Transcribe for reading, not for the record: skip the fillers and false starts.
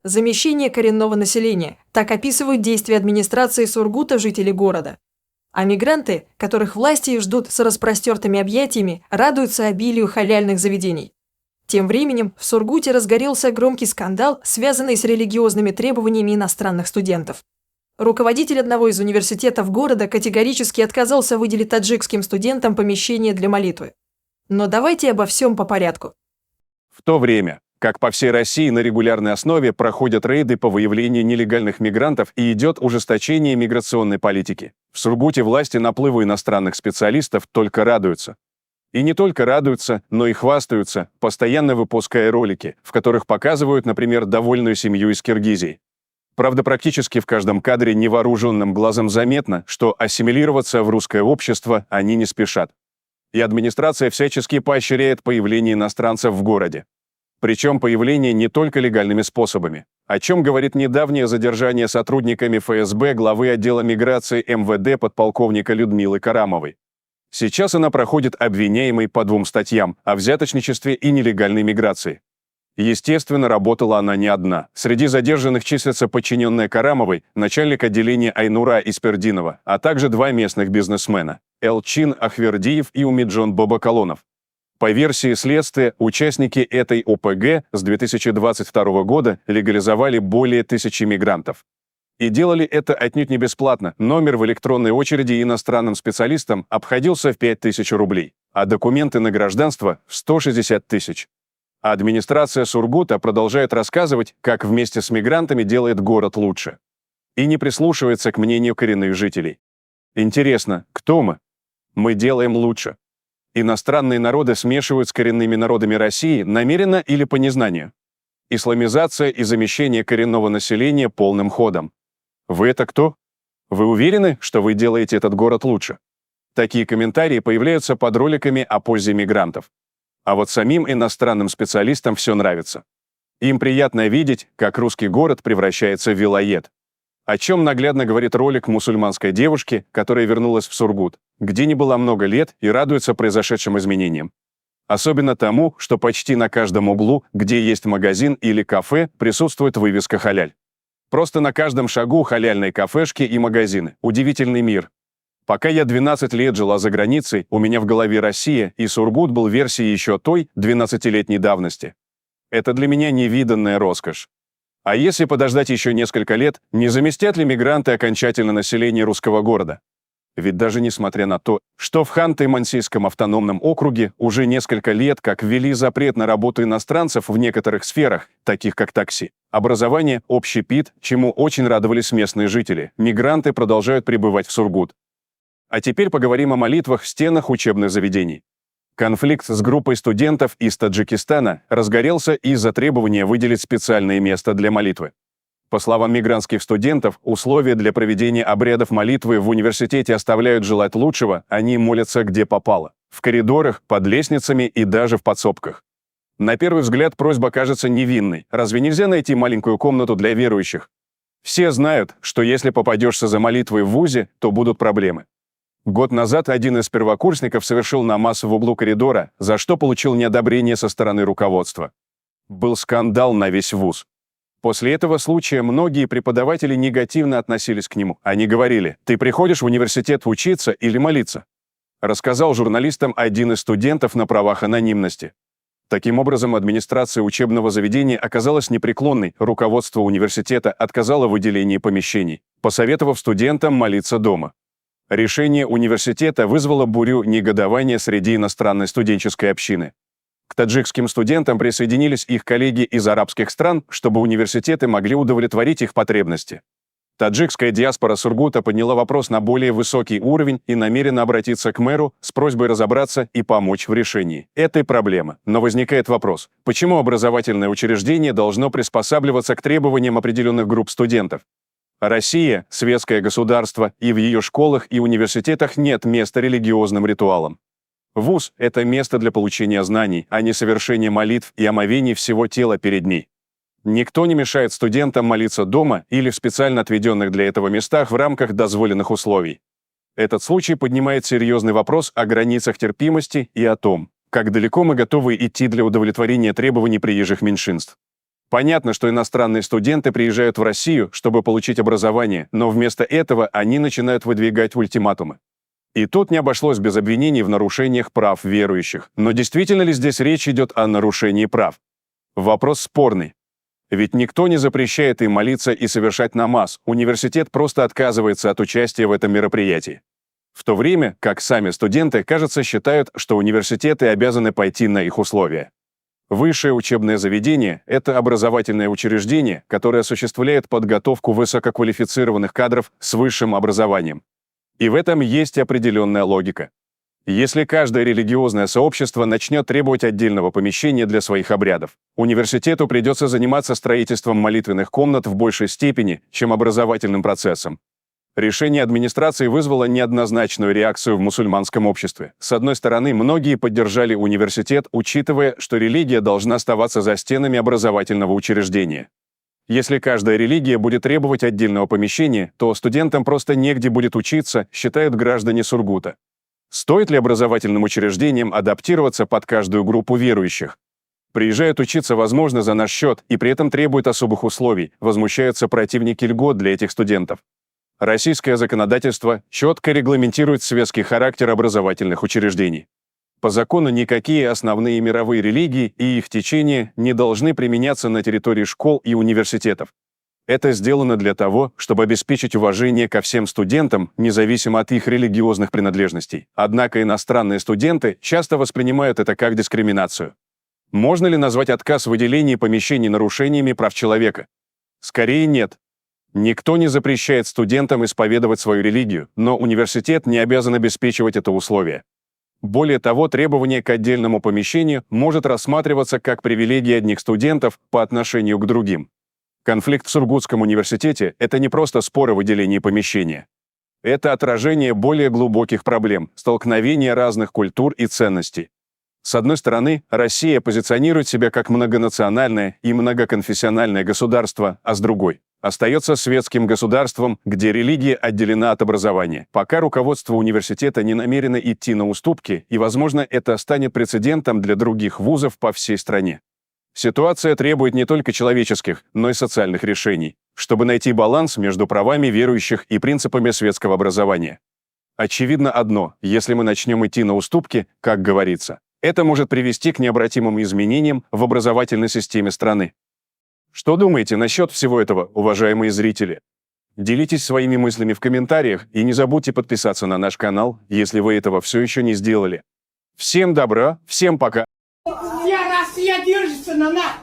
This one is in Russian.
Замещение коренного населения. Так описывают действия администрации Сургута жители города. А мигранты, которых власти ждут с распростертыми объятиями, радуются обилию халяльных заведений. Тем временем в Сургуте разгорелся громкий скандал, связанный с религиозными требованиями иностранных студентов. Руководитель одного из университетов города категорически отказался выделить таджикским студентам помещение для молитвы. Но давайте обо всем по порядку. В то время, как по всей России на регулярной основе проходят рейды по выявлению нелегальных мигрантов и идет ужесточение миграционной политики, в Сургуте власти наплыву иностранных специалистов только радуются. И не только радуются, но и хвастаются, постоянно выпуская ролики, в которых показывают, например, довольную семью из Киргизии. Правда, практически в каждом кадре невооруженным глазом заметно, что ассимилироваться в русское общество они не спешат. И администрация всячески поощряет появление иностранцев в городе. Причем появление не только легальными способами, о чем говорит недавнее задержание сотрудниками ФСБ главы отдела миграции МВД подполковника Людмилы Карамовой. Сейчас она проходит обвиняемой по 2 статьям о взяточничестве и нелегальной миграции. Естественно, работала она не одна. Среди задержанных числятся подчиненная Карамовой, начальник отделения Айнура Испердинова, а также 2 местных бизнесмена – Элчин Ахвердиев и Умиджон Бабакалонов. По версии следствия, участники этой ОПГ с 2022 года легализовали более 1000 мигрантов. И делали это отнюдь не бесплатно. Номер в электронной очереди иностранным специалистам обходился в 5000 рублей, а документы на гражданство – в 160 тысяч. А администрация Сургута продолжает рассказывать, как вместе с мигрантами делает город лучше. И не прислушивается к мнению коренных жителей. Интересно, кто мы? Мы делаем лучше. Иностранные народы смешивают с коренными народами России намеренно или по незнанию. Исламизация и замещение коренного населения полным ходом. Вы это кто? Вы уверены, что вы делаете этот город лучше? Такие комментарии появляются под роликами о пользе мигрантов. А вот самим иностранным специалистам все нравится. Им приятно видеть, как русский город превращается в вилоед. О чем наглядно говорит ролик мусульманской девушки, которая вернулась в Сургут, где не была много лет и радуется произошедшим изменениям. Особенно тому, что почти на каждом углу, где есть магазин или кафе, присутствует вывеска «Халяль». Просто на каждом шагу халяльные кафешки и магазины. Удивительный мир. Пока я 12 лет жила за границей, у меня в голове Россия, и Сургут был версией еще той 12-летней давности. Это для меня невиданная роскошь. А если подождать еще несколько лет, не заместят ли мигранты окончательно население русского города? Ведь даже несмотря на то, что в Ханты-Мансийском автономном округе уже несколько лет как ввели запрет на работу иностранцев в некоторых сферах, таких как такси, образование, общепит, чему очень радовались местные жители, мигранты продолжают прибывать в Сургут. А теперь поговорим о молитвах в стенах учебных заведений. Конфликт с группой студентов из Таджикистана разгорелся из-за требования выделить специальное место для молитвы. По словам мигрантских студентов, условия для проведения обрядов молитвы в университете оставляют желать лучшего, они молятся где попало. В коридорах, под лестницами и даже в подсобках. На первый взгляд просьба кажется невинной. Разве нельзя найти маленькую комнату для верующих? Все знают, что если попадешься за молитвой в вузе, то будут проблемы. Год назад один из первокурсников совершил намаз в углу коридора, за что получил неодобрение со стороны руководства. Был скандал на весь вуз. После этого случая многие преподаватели негативно относились к нему. Они говорили: «Ты приходишь в университет учиться или молиться?» Рассказал журналистам один из студентов на правах анонимности. Таким образом, администрация учебного заведения оказалась непреклонной, руководство университета отказало в выделении помещений, посоветовав студентам молиться дома. Решение университета вызвало бурю негодования среди иностранной студенческой общины. К таджикским студентам присоединились их коллеги из арабских стран, чтобы университеты могли удовлетворить их потребности. Таджикская диаспора Сургута подняла вопрос на более высокий уровень и намерена обратиться к мэру с просьбой разобраться и помочь в решении этой проблемы. Но возникает вопрос: почему образовательное учреждение должно приспосабливаться к требованиям определенных групп студентов? Россия – светское государство, и в ее школах и университетах нет места религиозным ритуалам. Вуз – это место для получения знаний, а не совершения молитв и омовений всего тела перед ней. Никто не мешает студентам молиться дома или в специально отведенных для этого местах в рамках дозволенных условий. Этот случай поднимает серьезный вопрос о границах терпимости и о том, как далеко мы готовы идти для удовлетворения требований приезжих меньшинств. Понятно, что иностранные студенты приезжают в Россию, чтобы получить образование, но вместо этого они начинают выдвигать ультиматумы. И тут не обошлось без обвинений в нарушениях прав верующих. Но действительно ли здесь речь идет о нарушении прав? Вопрос спорный. Ведь никто не запрещает им молиться и совершать намаз, университет просто отказывается от участия в этом мероприятии. В то время как сами студенты, кажется, считают, что университеты обязаны пойти на их условия. Высшее учебное заведение – это образовательное учреждение, которое осуществляет подготовку высококвалифицированных кадров с высшим образованием. И в этом есть определенная логика. Если каждое религиозное сообщество начнет требовать отдельного помещения для своих обрядов, университету придется заниматься строительством молитвенных комнат в большей степени, чем образовательным процессом. Решение администрации вызвало неоднозначную реакцию в мусульманском обществе. С одной стороны, многие поддержали университет, учитывая, что религия должна оставаться за стенами образовательного учреждения. Если каждая религия будет требовать отдельного помещения, то студентам просто негде будет учиться, считают граждане Сургута. Стоит ли образовательным учреждениям адаптироваться под каждую группу верующих? Приезжают учиться, возможно, за наш счет и при этом требуют особых условий, возмущаются противники льгот для этих студентов. Российское законодательство четко регламентирует светский характер образовательных учреждений. По закону никакие основные мировые религии и их течения не должны применяться на территории школ и университетов. Это сделано для того, чтобы обеспечить уважение ко всем студентам, независимо от их религиозных принадлежностей. Однако иностранные студенты часто воспринимают это как дискриминацию. Можно ли назвать отказ в выделении помещений нарушениями прав человека? Скорее нет. Никто не запрещает студентам исповедовать свою религию, но университет не обязан обеспечивать это условие. Более того, требование к отдельному помещению может рассматриваться как привилегия одних студентов по отношению к другим. Конфликт в Сургутском университете – это не просто спор о выделении помещения. Это отражение более глубоких проблем, столкновения разных культур и ценностей. С одной стороны, Россия позиционирует себя как многонациональное и многоконфессиональное государство, а с другой – остается светским государством, где религия отделена от образования. Пока руководство университета не намерено идти на уступки, и, возможно, это станет прецедентом для других вузов по всей стране. Ситуация требует не только человеческих, но и социальных решений, чтобы найти баланс между правами верующих и принципами светского образования. Очевидно одно – если мы начнем идти на уступки, как говорится, это может привести к необратимым изменениям в образовательной системе страны. Что думаете насчет всего этого, уважаемые зрители? Делитесь своими мыслями в комментариях и не забудьте подписаться на наш канал, если вы этого все еще не сделали. Всем добра, всем пока! Вся Россия держится на нас!